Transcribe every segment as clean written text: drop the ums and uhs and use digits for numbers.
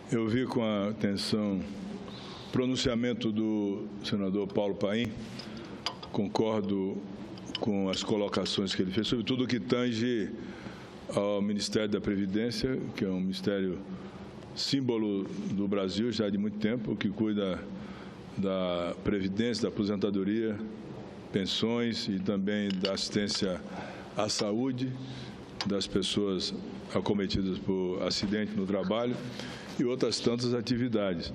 Eu vi com atenção o pronunciamento do senador Paulo Paim. Concordo com as colocações que ele fez, sobretudo o que tange ao Ministério da Previdência, que é um ministério símbolo do Brasil já de muito tempo, que cuida da previdência, da aposentadoria, pensões e também da assistência à saúde das pessoas acometidas por acidente no trabalho e outras tantas atividades.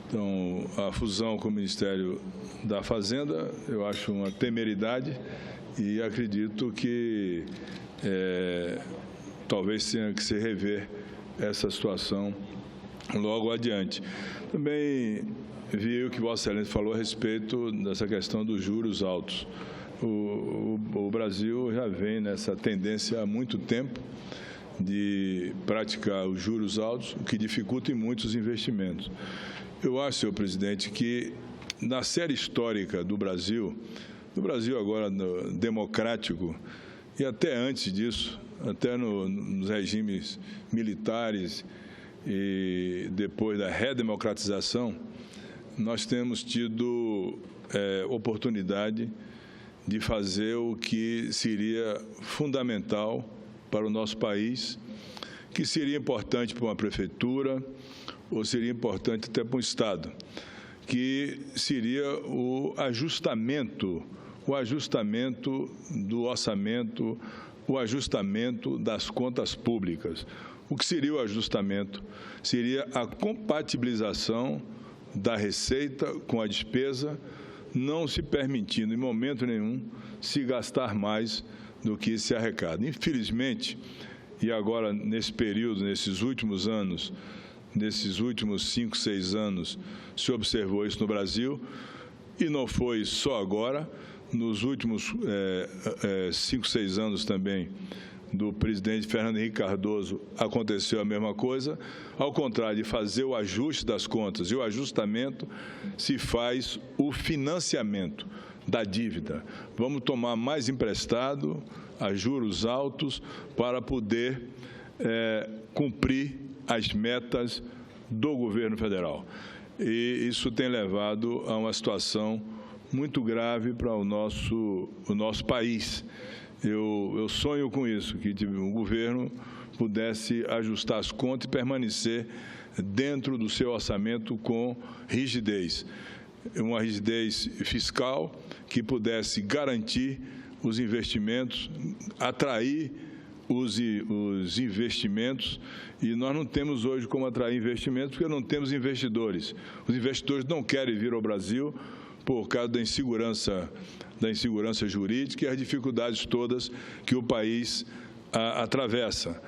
Então, a fusão com o Ministério da Fazenda, eu acho uma temeridade e acredito que talvez tenha que se rever essa situação logo adiante. Também vi o que Vossa Excelência falou a respeito dessa questão dos juros altos. O Brasil já vem nessa tendência há muito tempo de praticar os juros altos, o que dificulta em muitos investimentos. Eu acho, senhor presidente, que na série histórica do Brasil agora democrático, e até antes disso, até nos regimes militares e depois da redemocratização, nós temos tido oportunidade de fazer o que seria fundamental para o nosso país, que seria importante para uma prefeitura ou seria importante até para um Estado, que seria o ajustamento do orçamento, o ajustamento das contas públicas. O que seria o ajustamento? Seria a compatibilização da receita com a despesa, não se permitindo em momento nenhum se gastar mais do que se arrecada. Infelizmente, e agora nesse período, nesses últimos anos, nesses últimos 5, 6 anos, se observou isso no Brasil, e não foi só agora, nos últimos 5, 6 anos também do presidente Fernando Henrique Cardoso aconteceu a mesma coisa. Ao contrário de fazer o ajuste das contas e o ajustamento, se faz o financiamento da dívida. Vamos tomar mais emprestado a juros altos para poder cumprir as metas do governo federal. E isso tem levado a uma situação muito grave para o nosso país. Eu sonho com isso, que o governo pudesse ajustar as contas e permanecer dentro do seu orçamento com rigidez. Uma rigidez fiscal que pudesse garantir os investimentos, atrair os investimentos, e nós não temos hoje como atrair investimentos porque não temos investidores. Os investidores não querem vir ao Brasil por causa da insegurança jurídica e as dificuldades todas que o país atravessa.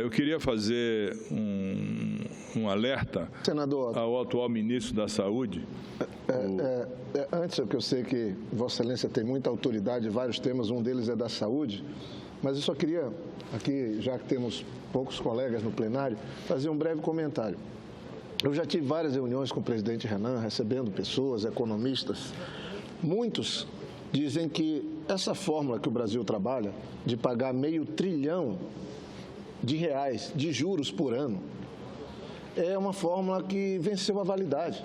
Eu queria fazer um alerta, senador, ao atual ministro da Saúde. Antes, que eu sei que Vossa Excelência tem muita autoridade em vários temas, um deles é da saúde, mas eu só queria, aqui, já que temos poucos colegas no plenário, fazer um breve comentário. Eu já tive várias reuniões com o presidente Renan, recebendo pessoas, economistas. Muitos dizem que essa fórmula que o Brasil trabalha, de pagar R$500 bilhão de juros por ano, é uma fórmula que venceu a validade.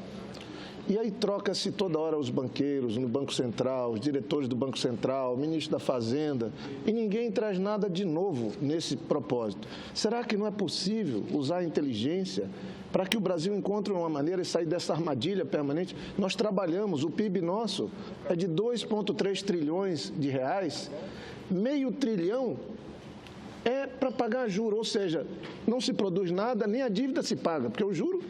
E aí troca-se toda hora os banqueiros no Banco Central, os diretores do Banco Central, o ministro da Fazenda, e ninguém traz nada de novo nesse propósito. Será que não é possível usar a inteligência para que o Brasil encontre uma maneira de sair dessa armadilha permanente? Nós trabalhamos, o PIB nosso é de R$2,3 trilhões, R$500 bilhão é para pagar juro, ou seja, não se produz nada, nem a dívida se paga, porque o juro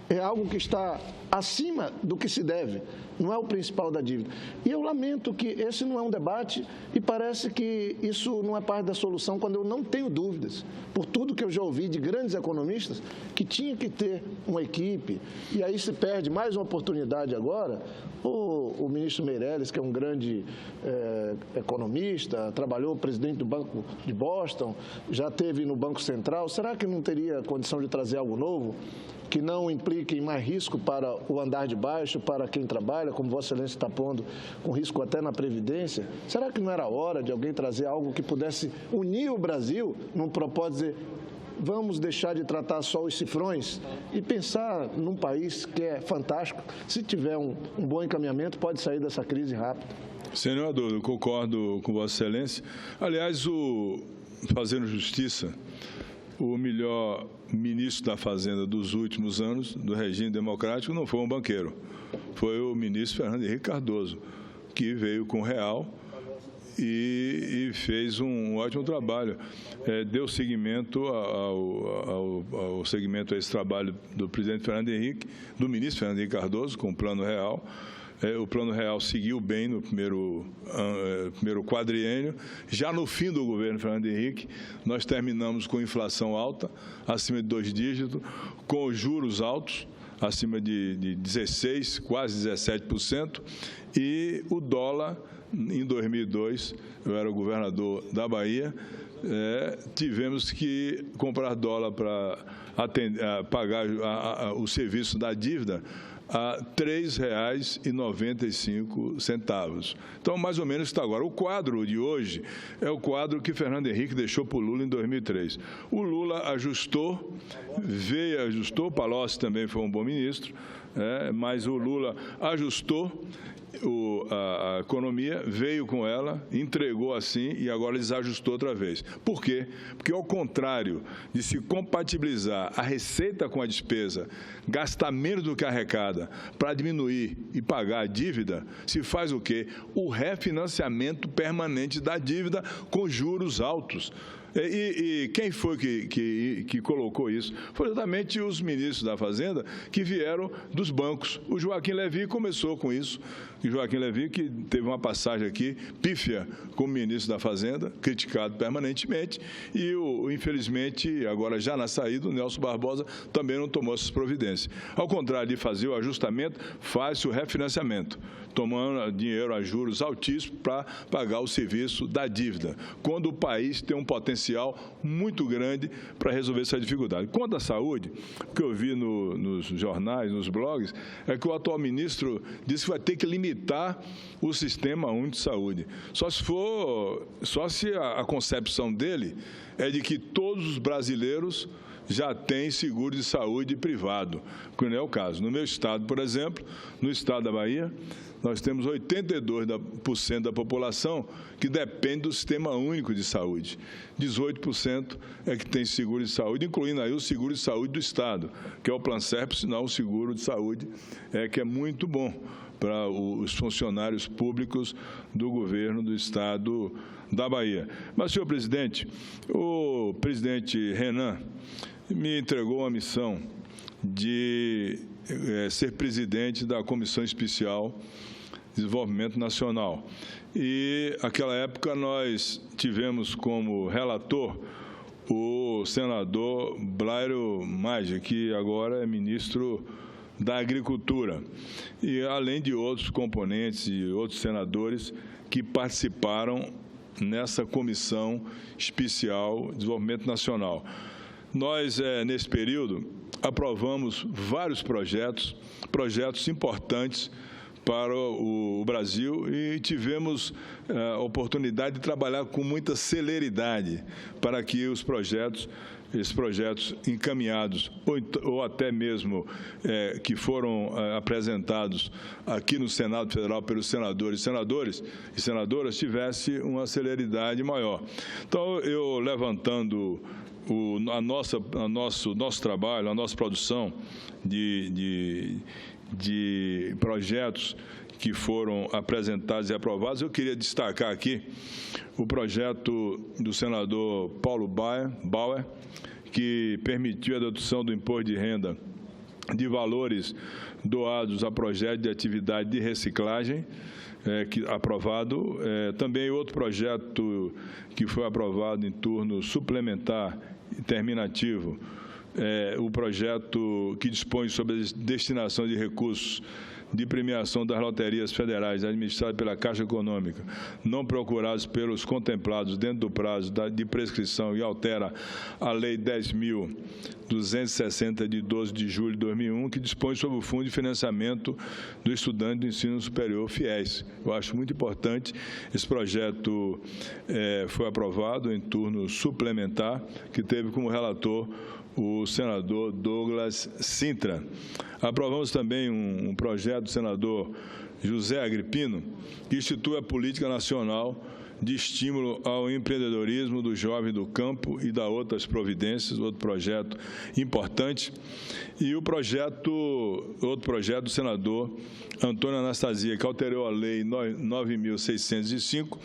é algo que está acima do que se deve, não é o principal da dívida. E eu lamento que esse não é um debate e parece que isso não é parte da solução, quando eu não tenho dúvidas, por tudo que eu já ouvi de grandes economistas, que tinha que ter uma equipe, e aí se perde mais uma oportunidade agora. O ministro Meirelles, que é um grande economista, trabalhou presidente do Banco de Boston, já esteve no Banco Central, será que não teria condição de trazer algo novo, que não implique em mais risco para o andar de baixo, para quem trabalha, como Vossa Excelência está pondo, com risco até na Previdência? Será que não era hora de alguém trazer algo que pudesse unir o Brasil num propósito de dizer, vamos deixar de tratar só os cifrões e pensar num país que é fantástico. Se tiver um bom encaminhamento, pode sair dessa crise rápido. Sem nenhuma dúvida, concordo com Vossa Excelência. Aliás, fazendo justiça, o melhor ministro da Fazenda dos últimos anos, do regime democrático, não foi um banqueiro, foi o ministro Fernando Henrique Cardoso, que veio com o real e fez um ótimo trabalho. Deu seguimento ao segmento a esse trabalho do presidente Fernando Henrique, do ministro Fernando Henrique Cardoso, com o Plano Real. O Plano Real seguiu bem no primeiro quadriênio. Já no fim do governo Fernando Henrique, nós terminamos com inflação alta, acima de 2 dígitos, com os juros altos, acima de 16%, quase 17%, e o dólar, em 2002, eu era o governador da Bahia, tivemos que comprar dólar para pagar o serviço da dívida a R$ 3,95. Então, mais ou menos está agora. O quadro de hoje é o quadro que Fernando Henrique deixou para o Lula em 2003. O Lula ajustou, ajustou, Palocci também foi um bom ministro, mas o Lula ajustou a economia, veio com ela, entregou assim e agora desajustou outra vez. Por quê? Porque, ao contrário de se compatibilizar a receita com a despesa, gastar menos do que arrecada para diminuir e pagar a dívida, se faz o quê? O refinanciamento permanente da dívida com juros altos. E quem foi que colocou isso? Foi exatamente os ministros da Fazenda que vieram dos bancos. O Joaquim Levy começou com isso. O Joaquim Levy, que teve uma passagem aqui pífia como ministro da Fazenda, criticado permanentemente, e, infelizmente, agora já na saída, o Nelson Barbosa também não tomou essas providências. Ao contrário de fazer o ajustamento, faz-se o refinanciamento, tomando dinheiro a juros altíssimos para pagar o serviço da dívida, quando o país tem um potencial muito grande para resolver essa dificuldade. Quanto à saúde, o que eu vi nos jornais, nos blogs, é que o atual ministro disse que vai ter que limitar o Sistema Único de Saúde. Só se a concepção dele é de que todos os brasileiros já têm seguro de saúde privado, que não é o caso. No meu estado, por exemplo, no estado da Bahia, nós temos 82% da população que depende do Sistema Único de Saúde. 18% é que tem seguro de saúde, incluindo aí o seguro de saúde do Estado, que é o Planserp, sinal o seguro de saúde, que é muito bom para os funcionários públicos do governo do Estado da Bahia. Mas, senhor presidente, o presidente Renan me entregou uma missão de ser presidente da Comissão Especial de Desenvolvimento Nacional. E, naquela época, nós tivemos como relator o senador Blairo Maggi, que agora é ministro da Agricultura, e além de outros componentes e outros senadores que participaram nessa Comissão Especial de Desenvolvimento Nacional. Nós, nesse período, aprovamos vários projetos importantes para o Brasil e tivemos a oportunidade de trabalhar com muita celeridade para que esses projetos encaminhados ou até mesmo que foram apresentados aqui no Senado Federal pelos senadores e senadoras tivesse uma celeridade maior. Então, eu levantando o nosso trabalho, a nossa produção de projetos que foram apresentados e aprovados, eu queria destacar aqui o projeto do senador Paulo Bauer, que permitiu a dedução do imposto de renda de valores doados a projetos de atividade de reciclagem, aprovado. Também outro projeto que foi aprovado em turno suplementar e terminativo, o projeto que dispõe sobre a destinação de recursos de premiação das loterias federais administradas pela Caixa Econômica, não procurados pelos contemplados dentro do prazo de prescrição e altera a Lei 10.260, de 12 de julho de 2001, que dispõe sobre o Fundo de Financiamento do Estudante do Ensino Superior, FIES. Eu acho muito importante. Esse projeto foi aprovado em turno suplementar, que teve como relator o senador Douglas Sintra. Aprovamos também um projeto do senador José Agripino, que institui a Política Nacional de Estímulo ao Empreendedorismo do Jovem do Campo e da outras providências, outro projeto importante. E outro projeto do senador Antônio Anastasia, que alterou a Lei 9.605,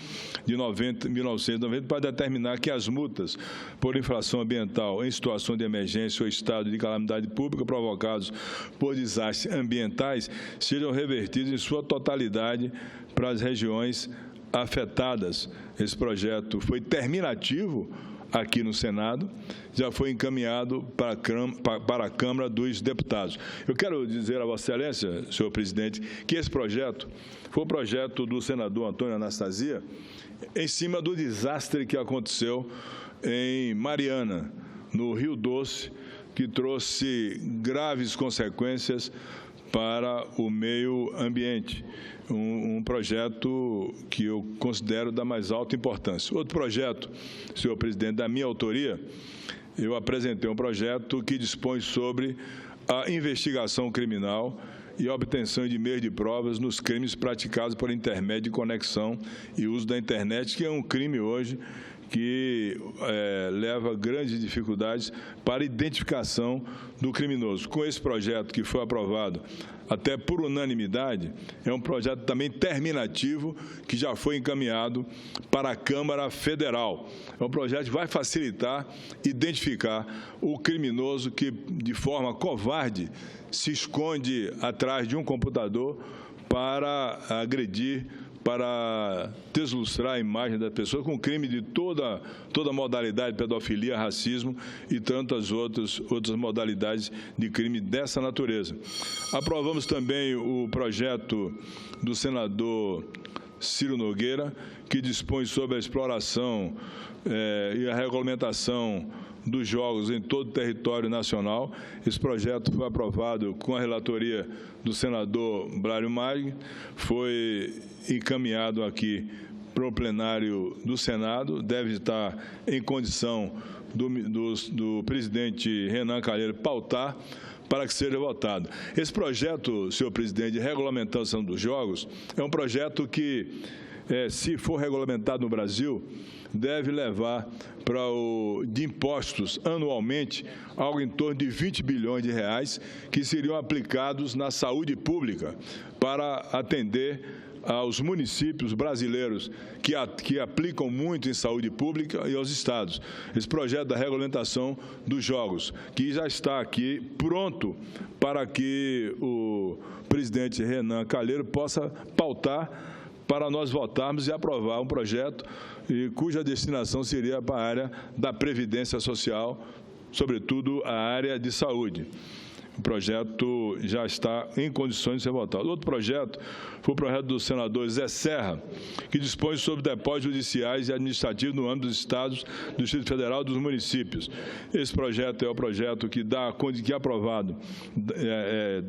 de 1990, para determinar que as multas por infração ambiental em situação de emergência ou estado de calamidade pública provocados por desastres ambientais sejam revertidos em sua totalidade para as regiões afetadas. Esse projeto foi terminativo aqui no Senado, já foi encaminhado para a Câmara dos Deputados. Eu quero dizer a Vossa Excelência, senhor presidente, que esse projeto foi um projeto do senador Antônio Anastasia em cima do desastre que aconteceu em Mariana, no Rio Doce, que trouxe graves consequências para o meio ambiente. Um projeto que eu considero da mais alta importância. Outro projeto, senhor presidente, da minha autoria, eu apresentei um projeto que dispõe sobre a investigação criminal e a obtenção de meios de provas nos crimes praticados por intermédio de conexão e uso da internet, que é um crime hoje que leva grandes dificuldades para a identificação do criminoso. Com esse projeto que foi aprovado até por unanimidade, é um projeto também terminativo que já foi encaminhado para a Câmara Federal. É um projeto que vai facilitar identificar o criminoso que, de forma covarde, se esconde atrás de um computador para agredir, para deslustrar a imagem da pessoa com crime de toda modalidade, pedofilia, racismo e tantas outras modalidades de crime dessa natureza. Aprovamos também o projeto do senador Ciro Nogueira, que dispõe sobre a exploração e a regulamentação dos jogos em todo o território nacional. Esse projeto foi aprovado com a relatoria do senador Blário Mag, foi encaminhado aqui para o plenário do Senado, deve estar em condição do presidente Renan Calheiros pautar para que seja votado. Esse projeto, senhor presidente, de regulamentação dos jogos, é um projeto que, se for regulamentado no Brasil, deve levar de impostos anualmente algo em torno de 20 bilhões de reais que seriam aplicados na saúde pública para atender aos municípios brasileiros que aplicam muito em saúde pública e aos estados. Esse projeto da regulamentação dos jogos, que já está aqui pronto para que o presidente Renan Calheiros possa pautar para nós votarmos e aprovar um projeto cuja destinação seria para a área da Previdência Social, sobretudo a área de saúde. O projeto já está em condições de ser votado. Outro projeto foi o projeto do senador Zé Serra, que dispõe sobre depósitos judiciais e administrativos no âmbito dos estados, do Distrito Federal e dos municípios. Esse projeto é o projeto que, aprovado,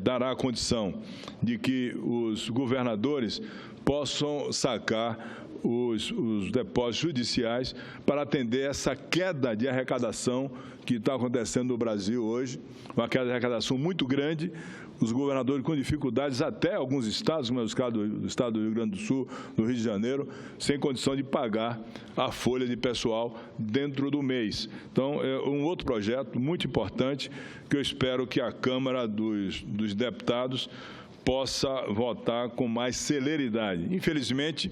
dará a condição de que os governadores possam sacar os depósitos judiciais para atender essa queda de arrecadação que está acontecendo no Brasil hoje, uma queda de arrecadação muito grande, os governadores com dificuldades, até alguns estados, como é o caso do estado do Rio Grande do Sul, do Rio de Janeiro, sem condição de pagar a folha de pessoal dentro do mês. Então, é um outro projeto muito importante que eu espero que a Câmara dos Deputados possa votar com mais celeridade. Infelizmente,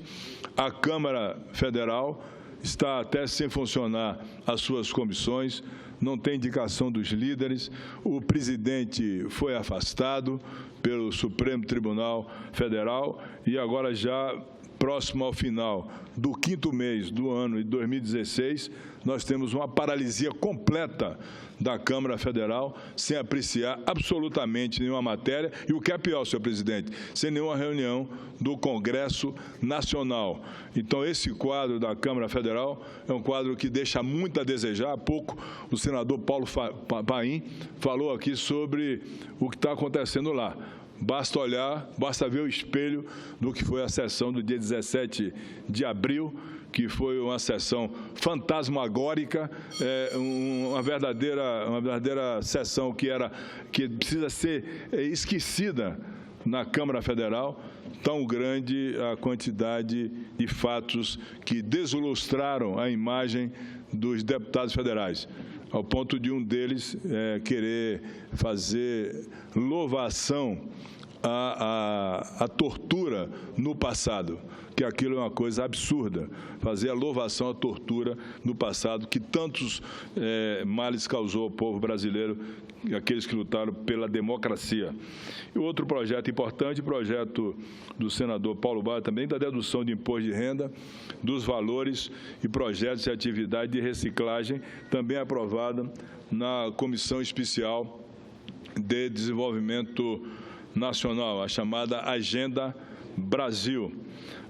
a Câmara Federal está até sem funcionar as suas comissões, não tem indicação dos líderes, o presidente foi afastado pelo Supremo Tribunal Federal e agora já próximo ao final do 5º mês do ano de 2016, nós temos uma paralisia completa da Câmara Federal, sem apreciar absolutamente nenhuma matéria e, o que é pior, senhor presidente, sem nenhuma reunião do Congresso Nacional. Então, esse quadro da Câmara Federal é um quadro que deixa muito a desejar. Há pouco, o senador Paulo Paim falou aqui sobre o que está acontecendo lá. Basta olhar, basta ver o espelho do que foi a sessão do dia 17 de abril, que foi uma sessão fantasmagórica, uma verdadeira sessão que precisa ser esquecida na Câmara Federal, tão grande a quantidade de fatos que desilustraram a imagem dos deputados federais, ao ponto de um deles querer fazer louvação à tortura no passado, que aquilo é uma coisa absurda, fazer a louvação à tortura no passado, que tantos males causou ao povo brasileiro, aqueles que lutaram pela democracia. E outro projeto importante, projeto do senador Paulo Baier também, da dedução de imposto de renda, dos valores e projetos de atividade de reciclagem, também aprovada na Comissão Especial de Desenvolvimento Nacional, a chamada Agenda Brasil.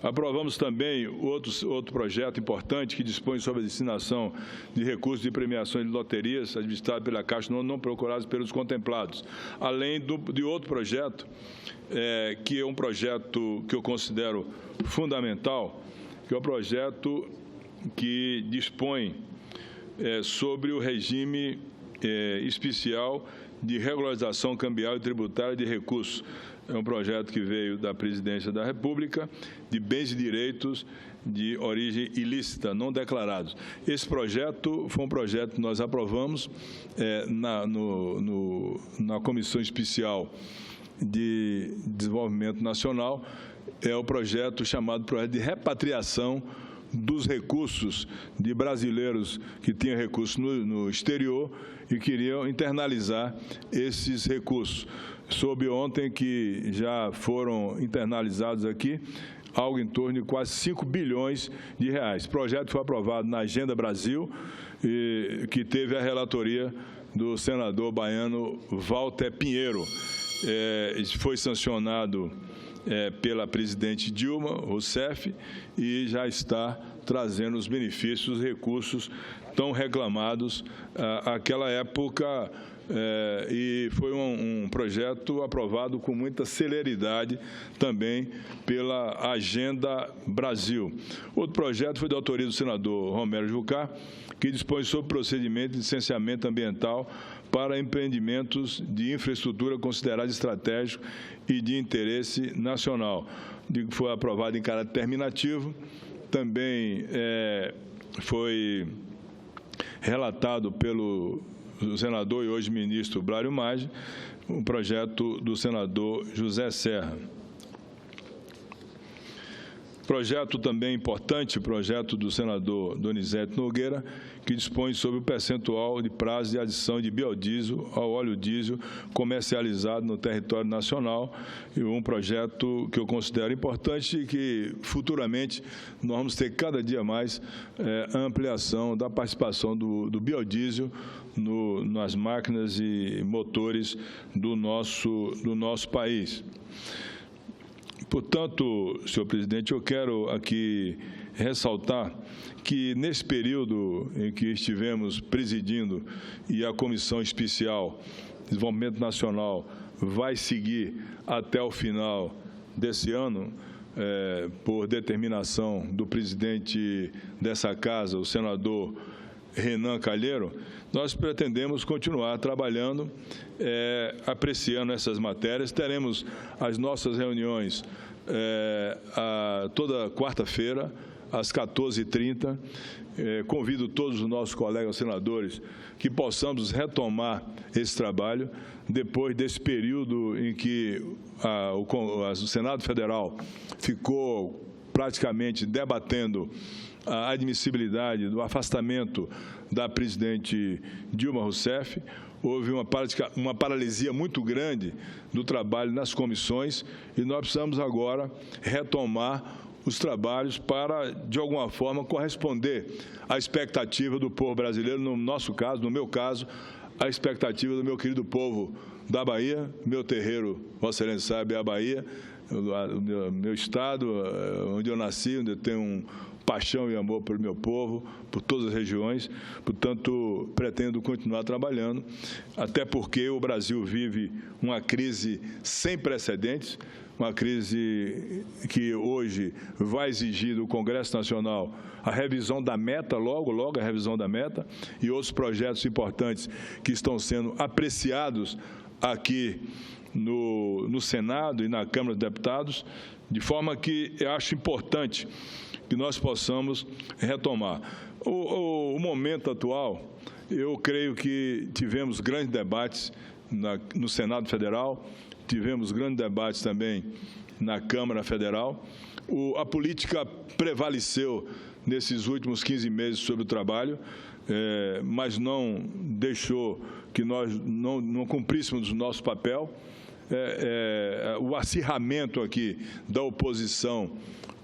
Aprovamos também outro projeto importante que dispõe sobre a destinação de recursos de premiações de loterias administradas pela Caixa não procurados pelos contemplados, além de outro projeto, que é um projeto que eu considero fundamental, que é o projeto que dispõe sobre o regime especial de regularização cambial e tributária de recursos. É um projeto que veio da Presidência da República, de bens e direitos de origem ilícita, não declarados. Esse projeto foi um projeto que nós aprovamos na Comissão Especial de Desenvolvimento Nacional. É o projeto chamado Projeto de Repatriação dos recursos de brasileiros que tinham recursos no exterior e queriam internalizar esses recursos. Soube ontem que já foram internalizados aqui algo em torno de quase 5 bilhões de reais. O projeto foi aprovado na Agenda Brasil, que teve a relatoria do senador baiano Walter Pinheiro. Foi sancionado pela presidente Dilma Rousseff e já está trazendo os benefícios, os recursos tão reclamados àquela época, e foi um projeto aprovado com muita celeridade também pela Agenda Brasil. Outro projeto foi de autoria do senador Romero Jucá, que dispõe sobre procedimento de licenciamento ambiental para empreendimentos de infraestrutura considerados estratégicos e de interesse nacional. Foi aprovado em caráter terminativo. Também foi relatado pelo senador e hoje ministro Blário Maggi, um projeto do senador José Serra. Projeto também importante, projeto do senador Donizete Nogueira, que dispõe sobre o percentual de prazo de adição de biodiesel ao óleo diesel comercializado no território nacional, e um projeto que eu considero importante e que futuramente nós vamos ter cada dia mais a ampliação da participação do biodiesel nas máquinas e motores do nosso país. Portanto, senhor presidente, eu quero aqui ressaltar que nesse período em que estivemos presidindo e a Comissão Especial de Desenvolvimento Nacional vai seguir até o final desse ano, por determinação do presidente dessa casa, o senador Renan Calheiro, nós pretendemos continuar trabalhando, apreciando essas matérias. Teremos as nossas reuniões toda quarta-feira, às 14h30. Convido todos os nossos colegas senadores que possamos retomar esse trabalho depois desse período em que o Senado Federal ficou praticamente debatendo a admissibilidade do afastamento da presidente Dilma Rousseff. Houve uma paralisia muito grande do trabalho nas comissões e nós precisamos agora retomar os trabalhos para, de alguma forma, corresponder à expectativa do povo brasileiro, no nosso caso, no meu caso, a expectativa do meu querido povo da Bahia. Meu terreiro, Vossa Excelência sabe, é a Bahia, o meu estado, onde eu nasci, onde eu tenho paixão e amor pelo meu povo, por todas as regiões. Portanto, pretendo continuar trabalhando, até porque o Brasil vive uma crise sem precedentes, uma crise que hoje vai exigir do Congresso Nacional a revisão da meta, logo a revisão da meta, e outros projetos importantes que estão sendo apreciados aqui no Senado e na Câmara dos Deputados, de forma que eu acho importante que nós possamos retomar. O momento atual, eu creio que tivemos grandes debates no Senado Federal, tivemos grandes debates também na Câmara Federal. A política prevaleceu nesses últimos 15 meses sobre o trabalho, mas não deixou que nós não cumpríssemos o nosso papel. O acirramento aqui da oposição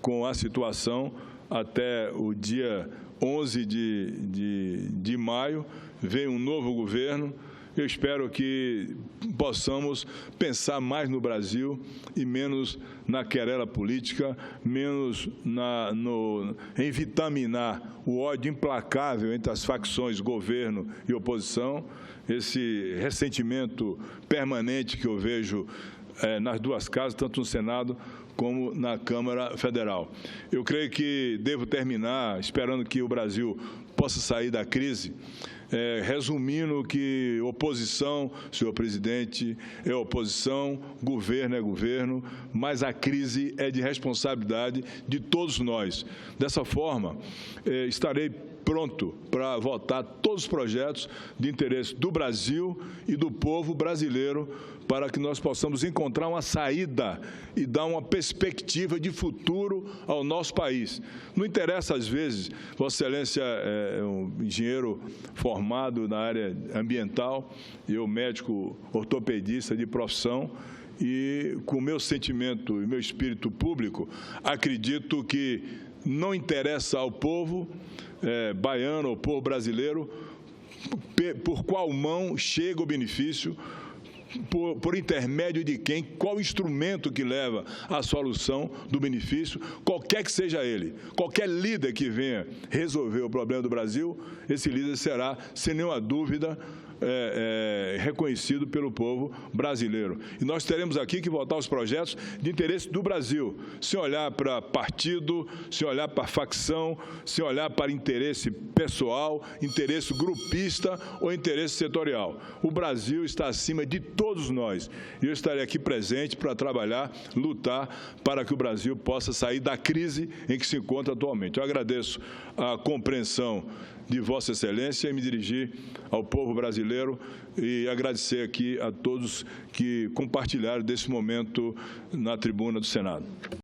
com a situação até o dia 11 de maio, veio um novo governo. Eu espero que possamos pensar mais no Brasil e menos na querela política, menos em vitaminar o ódio implacável entre as facções governo e oposição, esse ressentimento permanente que eu vejo nas duas casas, tanto no Senado como na Câmara Federal. Eu creio que devo terminar esperando que o Brasil possa sair da crise, resumindo que oposição, senhor presidente, é oposição, governo é governo, mas a crise é de responsabilidade de todos nós. Dessa forma, estarei pronto para votar todos os projetos de interesse do Brasil e do povo brasileiro, para que nós possamos encontrar uma saída e dar uma perspectiva de futuro ao nosso país. Não interessa, às vezes, Vossa Excelência é um engenheiro formado na área ambiental, eu médico ortopedista de profissão, e com o meu sentimento e meu espírito público, acredito que não interessa ao povo baiano, ao povo brasileiro, por qual mão chega o benefício, por intermédio de quem, qual instrumento que leva à solução do benefício, qualquer que seja ele. Qualquer líder que venha resolver o problema do Brasil, esse líder será, sem nenhuma dúvida, reconhecido pelo povo brasileiro. E nós teremos aqui que votar os projetos de interesse do Brasil, sem olhar para partido, sem olhar para facção, sem olhar para interesse pessoal, interesse grupista ou interesse setorial. O Brasil está acima de todos nós. E eu estarei aqui presente para trabalhar, lutar para que o Brasil possa sair da crise em que se encontra atualmente. Eu agradeço a compreensão de Vossa Excelência e me dirigir ao povo brasileiro e agradecer aqui a todos que compartilharam desse momento na tribuna do Senado.